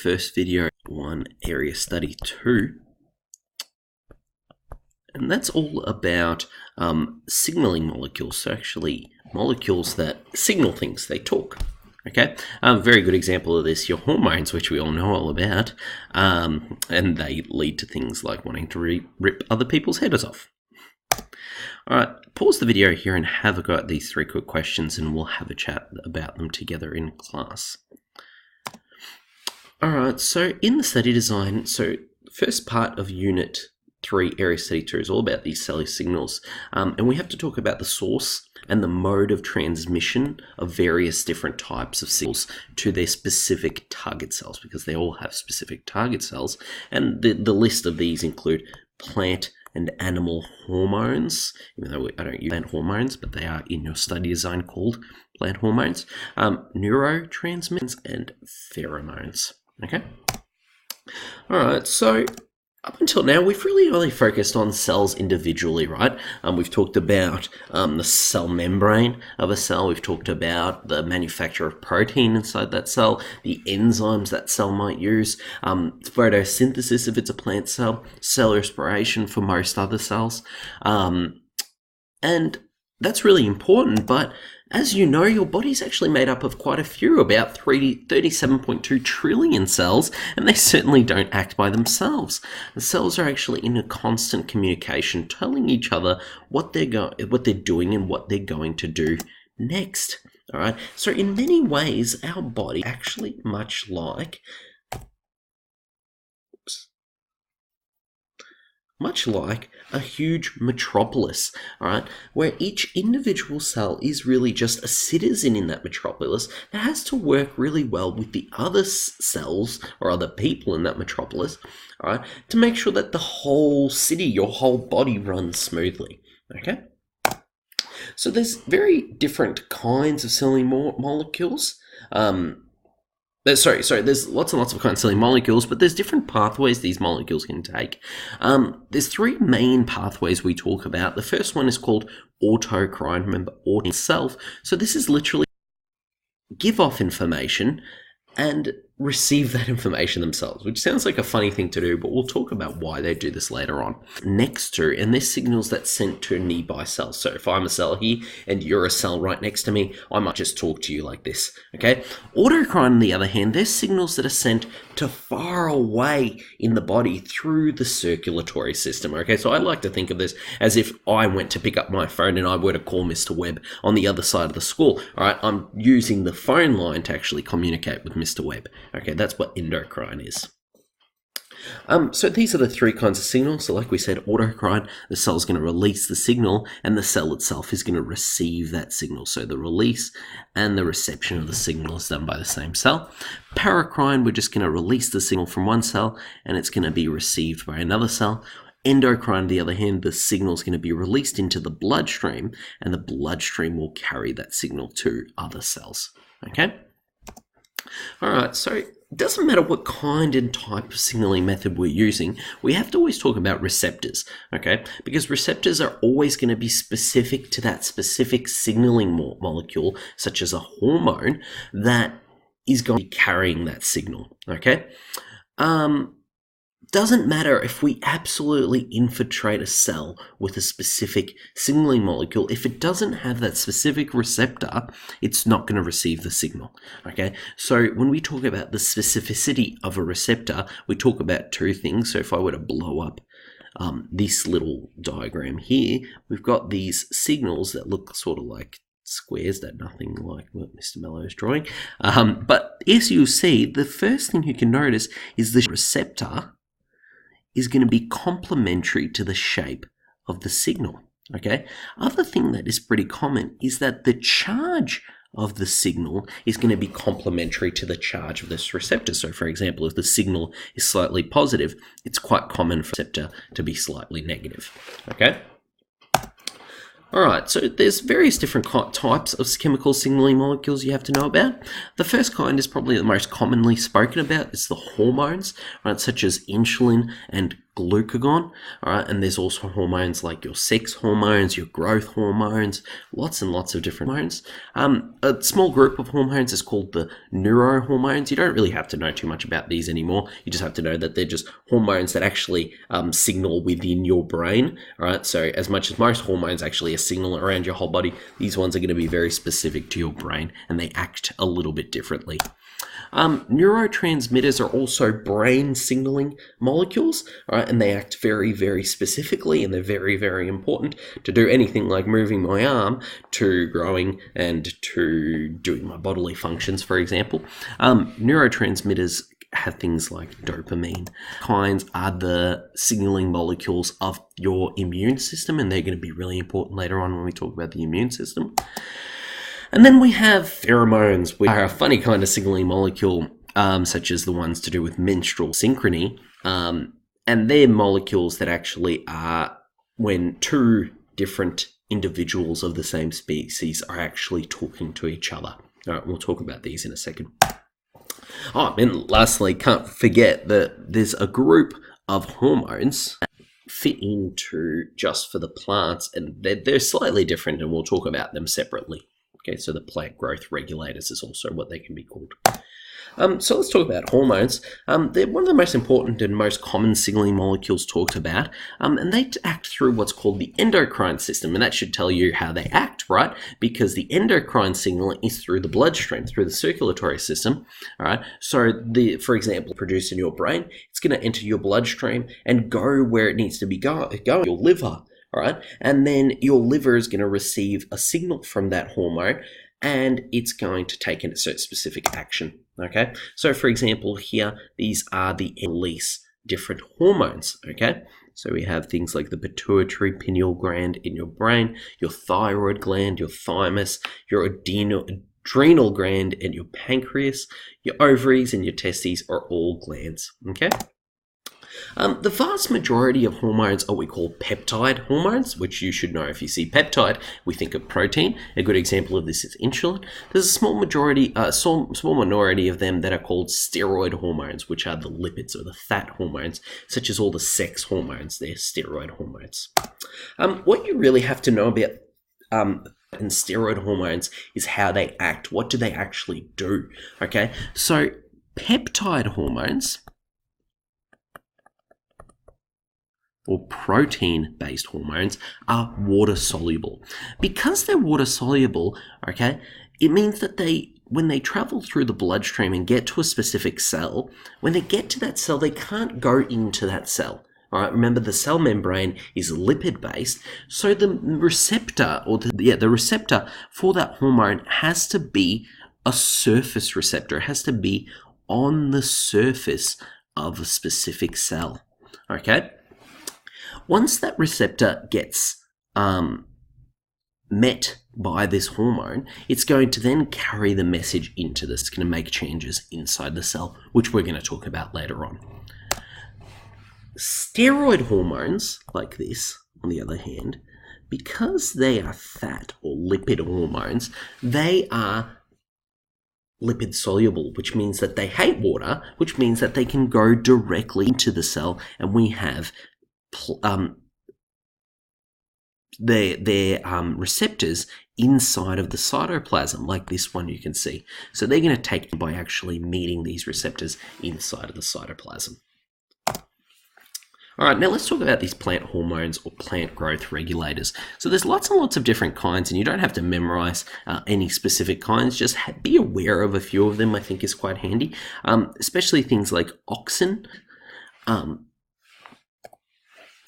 first video 1 area study 2, and that's all about signaling molecules, so actually molecules that signal things, they talk. Okay, very good example of this, your hormones, which we all know all about, and they lead to things like wanting to rip other people's heads off. All right, pause the video here and have a go at these 3 quick questions, and we'll have a chat about them together in class. All right, so in the study design, so first part of Unit 3, Area Study 2 is all about these cellular signals, and we have to talk about the source and the mode of transmission of various different types of signals to their specific target cells, because they all have specific target cells, and the list of these include plant and animal hormones, even though I don't use plant hormones, but they are in your study design called plant hormones, neurotransmitters, and pheromones. Okay? All right, so up until now, we've really only focused on cells individually, right? We've talked about the cell membrane of a cell. We've talked about the manufacture of protein inside that cell, the enzymes that cell might use, photosynthesis if it's a plant cell, cell respiration for most other cells. And that's really important, but as you know, your body's actually made up of quite a few, about 37.2 trillion cells, and they certainly don't act by themselves. The cells are actually in a constant communication, telling each other what they're doing and what they're going to do next. All right. So in many ways, our body actually much like a huge metropolis, all right, where each individual cell is really just a citizen in that metropolis that has to work really well with the other cells or other people in that metropolis, all right, to make sure that the whole city, your whole body runs smoothly, okay? So there's very different kinds of cellular molecules. There's lots and lots of kinds of cellular molecules, but there's different pathways these molecules can take. There's 3 main pathways we talk about. The first one is called autocrine. Remember, auto itself. So this is literally give off information and receive that information themselves, which sounds like a funny thing to do, but we'll talk about why they do this later on. Next to, and there's signals that's sent to nearby cells. So if I'm a cell here and you're a cell right next to me, I might just talk to you like this, okay? Autocrine, on the other hand, there's signals that are sent to far away in the body through the circulatory system, okay? So I like to think of this as if I went to pick up my phone and I were to call Mr. Webb on the other side of the school, all right? I'm using the phone line to actually communicate with Mr. Webb. Okay, that's what endocrine is. So these are the 3 kinds of signals. So like we said, autocrine, the cell's going to release the signal and the cell itself is going to receive that signal. So the release and the reception of the signal is done by the same cell. Paracrine, we're just going to release the signal from one cell and it's going to be received by another cell. Endocrine, on the other hand, the signal is going to be released into the bloodstream and the bloodstream will carry that signal to other cells. Okay? All right, so it doesn't matter what kind and type of signaling method we're using, we have to always talk about receptors, okay? Because receptors are always going to be specific to that specific signaling molecule, such as a hormone, that is going to be carrying that signal, okay? Doesn't matter if we absolutely infiltrate a cell with a specific signaling molecule. If it doesn't have that specific receptor, it's not going to receive the signal, okay? So when we talk about the specificity of a receptor, we talk about 2 things. So if I were to blow up this little diagram here, we've got these signals that look sort of like squares, that nothing like what Mr. Mello is drawing. But as you'll see, the first thing you can notice is the receptor is going to be complementary to the shape of the signal, okay? Other thing that is pretty common is that the charge of the signal is going to be complementary to the charge of this receptor. So for example, if the signal is slightly positive, it's quite common for the receptor to be slightly negative, okay? All right, so there's various different types of chemical signaling molecules you have to know about. The first kind is probably the most commonly spoken about. It's the hormones, right, such as insulin and glucagon, all right, and there's also hormones like your sex hormones, your growth hormones, lots and lots of different hormones. A small group of hormones is called the neurohormones. You don't really have to know too much about these anymore. You just have to know that they're just hormones that actually signal within your brain, all right? So as much as most hormones actually are signaling around your whole body, these ones are going to be very specific to your brain, and they act a little bit differently. Neurotransmitters are also brain signaling molecules, right? And they act very, very specifically, and they're very, very important to do anything like moving my arm, to growing, and to doing my bodily functions, for example. Neurotransmitters have things like dopamine. Kinds are the signaling molecules of your immune system, and they're going to be really important later on when we talk about the immune system. And then we have pheromones, which are a funny kind of signaling molecule, such as the ones to do with menstrual synchrony. And they're molecules that actually are when two different individuals of the same species are actually talking to each other. All right, we'll talk about these in a second. Oh, and lastly, can't forget that there's a group of hormones that fit into just for the plants, and they're slightly different, and we'll talk about them separately. Okay, so the plant growth regulators is also what they can be called. So let's talk about hormones. They're one of the most important and most common signaling molecules talked about, and they act through what's called the endocrine system, and that should tell you how they act, right? Because the endocrine signaling is through the bloodstream, through the circulatory system, all right? So, for example, produced in your brain, it's going to enter your bloodstream and go where it needs to be going, your liver. All right, and then your liver is going to receive a signal from that hormone, and it's going to take a specific action. Okay, so for example, here these are the release different hormones. Okay, so we have things like the pituitary pineal gland in your brain, your thyroid gland, your thymus, your adrenal gland, and your pancreas. Your ovaries and your testes are all glands. Okay. The vast majority of hormones are what we call peptide hormones, which you should know. If you see peptide, we think of protein. A good example of this is insulin. There's a small minority of them that are called steroid hormones, which are the lipids or the fat hormones, such as all the sex hormones. They're steroid hormones. What you really have to know about and steroid hormones is how they act. What do they actually do? Okay, so peptide hormones, or protein-based hormones, are water-soluble. Because they're water-soluble, okay, it means that when they travel through the bloodstream and get to a specific cell, when they get to that cell, they can't go into that cell. All right, remember the cell membrane is lipid-based, so the receptor, or the receptor for that hormone has to be a surface receptor. It has to be on the surface of a specific cell. Okay. Once that receptor gets met by this hormone, it's going to then carry the message into this. It's going to make changes inside the cell, which we're going to talk about later on. Steroid hormones, like this, on the other hand, because they are fat or lipid hormones, they are lipid soluble, which means that they hate water, which means that they can go directly into the cell, and we have their receptors inside of the cytoplasm, like this one you can see. So they're going to take by actually meeting these receptors inside of the cytoplasm. All right, now let's talk about these plant hormones or plant growth regulators. So there's lots and lots of different kinds, and you don't have to memorize any specific kinds. Just be aware of a few of them. I think is quite handy, especially things like auxin,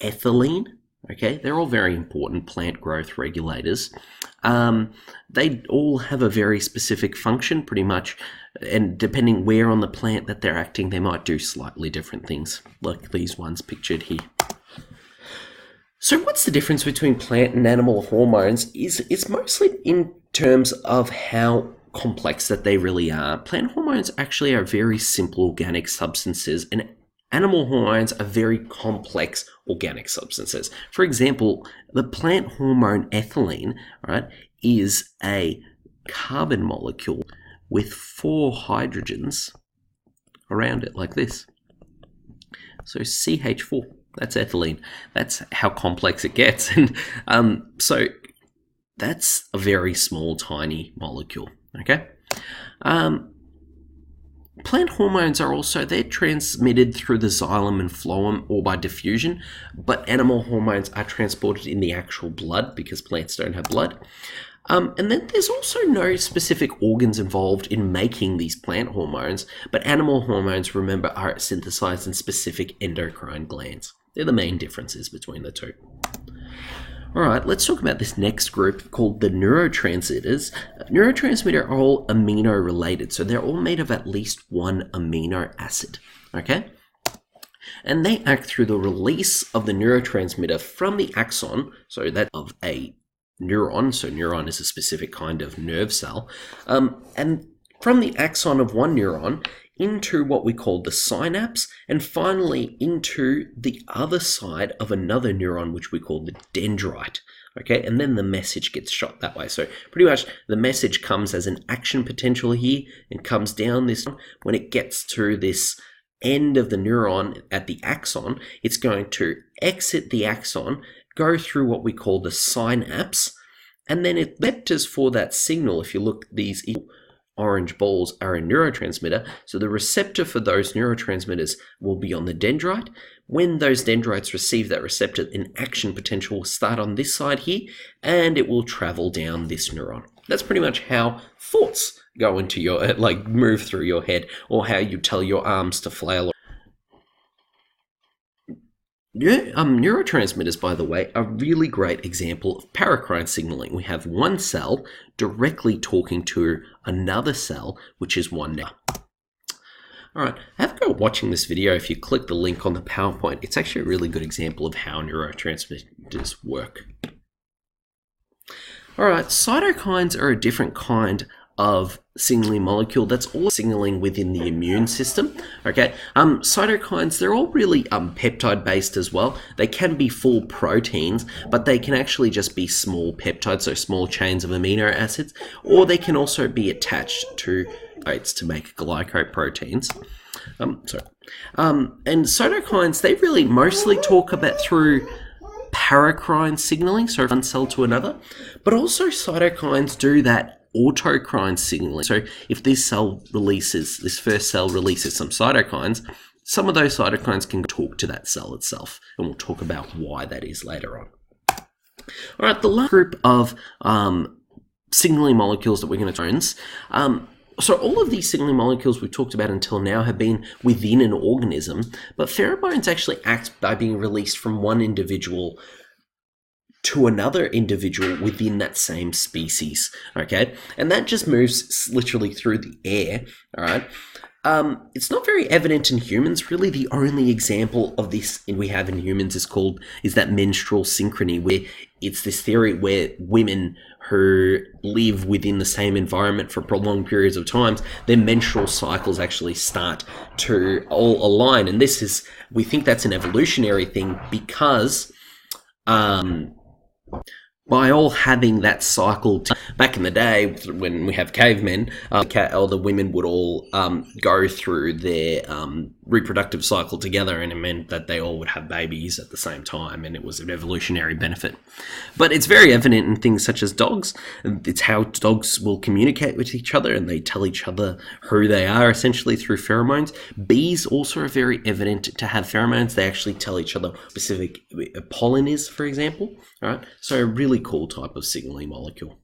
ethylene. Okay, they're all very important plant growth regulators. They all have a very specific function, pretty much, and depending where on the plant that they're acting, they might do slightly different things, like these ones pictured here. So what's the difference between plant and animal hormones? It's mostly in terms of how complex that they really are. Plant hormones actually are very simple organic substances, and animal hormones are very complex organic substances. For example, the plant hormone ethylene, right, is a carbon molecule with 4 hydrogens around it, like this. So CH4. That's ethylene. That's how complex it gets. And so that's a very small, tiny molecule. Okay. Plant hormones are also, they're transmitted through the xylem and phloem or by diffusion, but animal hormones are transported in the actual blood because plants don't have blood. And then there's also no specific organs involved in making these plant hormones, but animal hormones, remember, are synthesized in specific endocrine glands. They're the main differences between the two. All right, let's talk about this next group called the neurotransmitters. Neurotransmitters are all amino-related, so they're all made of at least one amino acid, okay? And they act through the release of the neurotransmitter from the axon, so that of a neuron, so neuron is a specific kind of nerve cell, and from the axon of one neuron into what we call the synapse, and finally into the other side of another neuron, which we call the dendrite. Okay, and then the message gets shot that way. So pretty much the message comes as an action potential here and comes down this. When it gets to this end of the neuron at the axon, it's going to exit the axon, go through what we call the synapse, and then it receptors for that signal. If you look, these orange balls are a neurotransmitter, so the receptor for those neurotransmitters will be on the dendrite. When those dendrites receive that receptor, an action potential will start on this side here, and it will travel down this neuron. That's pretty much how thoughts go into your, move through your head, or how you tell your arms to flail. Neurotransmitters, by the way, are a really great example of paracrine signaling. We have one cell directly talking to another cell, which is one now. All right, have a go watching this video. If you click the link on the PowerPoint, it's actually a really good example of how neurotransmitters work. All right, cytokines are a different kind of signaling molecule that's all signaling within the immune system. Okay, cytokines, they're all really peptide based as well. They can be full proteins, but they can actually just be small peptides, so small chains of amino acids, or they can also be attached to to make glycoproteins. And cytokines, they really mostly talk about through paracrine signaling, so from one cell to another, but also cytokines do that autocrine signaling. So if this first cell releases some cytokines, some of those cytokines can talk to that cell itself, and we'll talk about why that is later on. All right, the last group of signaling molecules that we're going to use. So all of these signaling molecules we've talked about until now have been within an organism, but pheromones actually act by being released from one individual to another individual within that same species, okay? And that just moves literally through the air, all right? It's not very evident in humans. Really, the only example of this we have in humans is that menstrual synchrony, where it's this theory where women who live within the same environment for prolonged periods of time, their menstrual cycles actually start to all align. And we think that's an evolutionary thing because by all having that cycle, back in the day when we have cavemen, the women would all go through their reproductive cycle together, and it meant that they all would have babies at the same time, and it was an evolutionary benefit. But it's very evident in things such as dogs. It's how dogs will communicate with each other, and they tell each other who they are essentially through pheromones. Bees also are very evident to have pheromones. They actually tell each other specific pollen is, for example. All right, so a really cool type of signaling molecule.